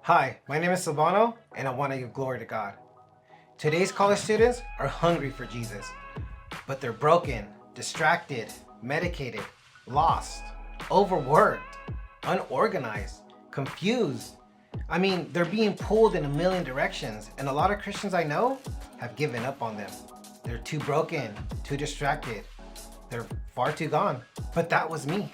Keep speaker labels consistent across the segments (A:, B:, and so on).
A: Hi, my name is Silbano, and I want to give glory to God. Today's college students are hungry for Jesus, but they're broken, distracted, medicated, lost, overworked, unorganized, confused. They're being pulled in a million directions, and a lot of Christians I know have given up on them. They're too broken, too distracted. They're far too gone. But that was me.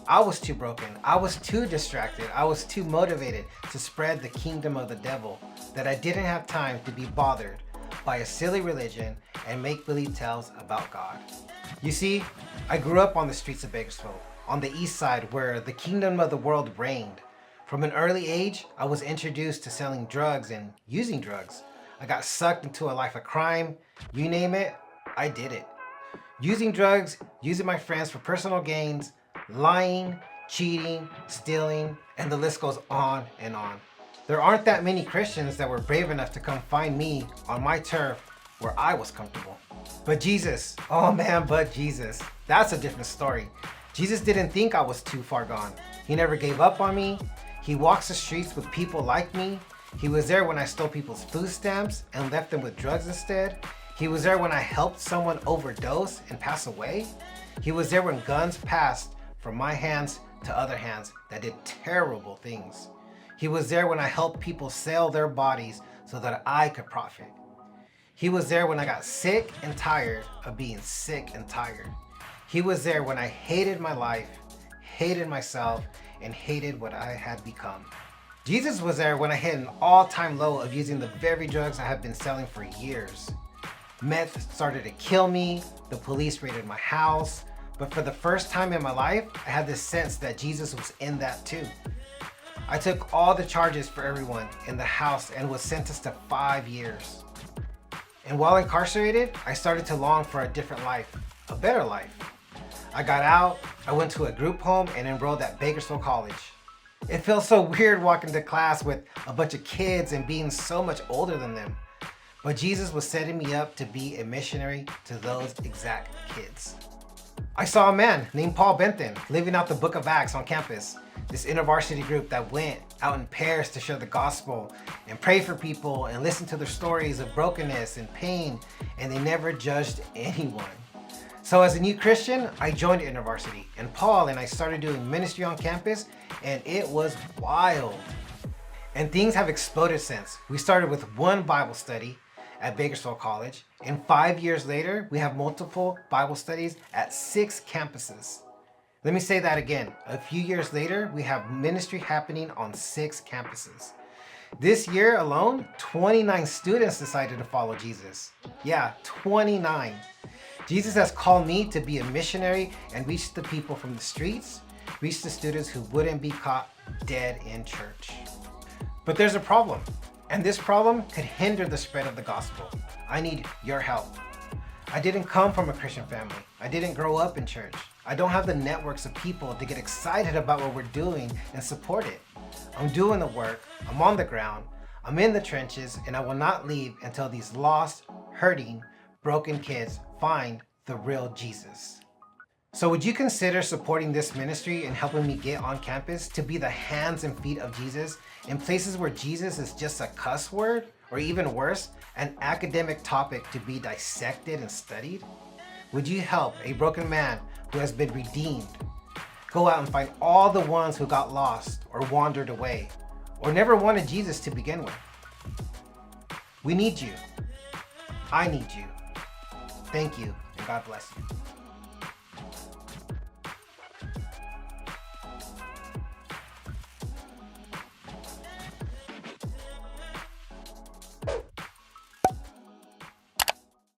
A: I was too broken. I was too distracted. I was too motivated to spread the kingdom of the devil that I didn't have time to be bothered by a silly religion and make-believe tales about God. You see, I grew up on the streets of Bakersfield, on the east side where the kingdom of the world reigned. From an early age, I was introduced to selling drugs and using drugs. I got sucked into a life of crime. You name it, I did it. Using drugs, using my friends for personal gains, lying, cheating, stealing, and the list goes on and on. There aren't that many Christians that were brave enough to come find me on my turf where I was comfortable. But Jesus, oh man, but Jesus, that's a different story. Jesus didn't think I was too far gone. He never gave up on me. He walks the streets with people like me. He was there when I stole people's food stamps and left them with drugs instead. He was there when I helped someone overdose and pass away. He was there when guns passed from my hands to other hands that did terrible things. He was there when I helped people sell their bodies so that I could profit. He was there when I got sick and tired of being sick and tired. He was there when I hated my life, hated myself, and hated what I had become. Jesus was there when I hit an all-time low of using the very drugs I have been selling for years. Meth started to kill me, the police raided my house, but for the first time in my life, I had this sense that Jesus was in that too. I took all the charges for everyone in the house and was sentenced to 5 years. And while incarcerated, I started to long for a different life, a better life. I got out, I went to a group home and enrolled at Bakersfield College. It felt so weird walking to class with a bunch of kids and being so much older than them. But Jesus was setting me up to be a missionary to those exact kids. I saw a man named Paul Benton living out the book of Acts on campus. This InterVarsity group that went out in pairs to share the gospel and pray for people and listen to their stories of brokenness and pain, and they never judged anyone. So as a new Christian, I joined InterVarsity, and Paul and I started doing ministry on campus, and it was wild. And things have exploded since. We started with one Bible study at Bakersfield College, and 5 years later, we have multiple Bible studies at 6 campuses. Let me say that again. A few years later, we have ministry happening on 6 campuses. This year alone, 29 students decided to follow Jesus. Yeah, 29. Jesus has called me to be a missionary and reach the people from the streets, reach the students who wouldn't be caught dead in church. But there's a problem, and this problem could hinder the spread of the gospel. I need your help. I didn't come from a Christian family. I didn't grow up in church. I don't have the networks of people to get excited about what we're doing and support it. I'm doing the work, I'm on the ground, I'm in the trenches, and I will not leave until these lost, hurting, broken kids find the real Jesus. So would you consider supporting this ministry and helping me get on campus to be the hands and feet of Jesus in places where Jesus is just a cuss word, or even worse, an academic topic to be dissected and studied? Would you help a broken man who has been redeemed go out and find all the ones who got lost or wandered away or never wanted Jesus to begin with? We need you. I need you. Thank you, and God bless you.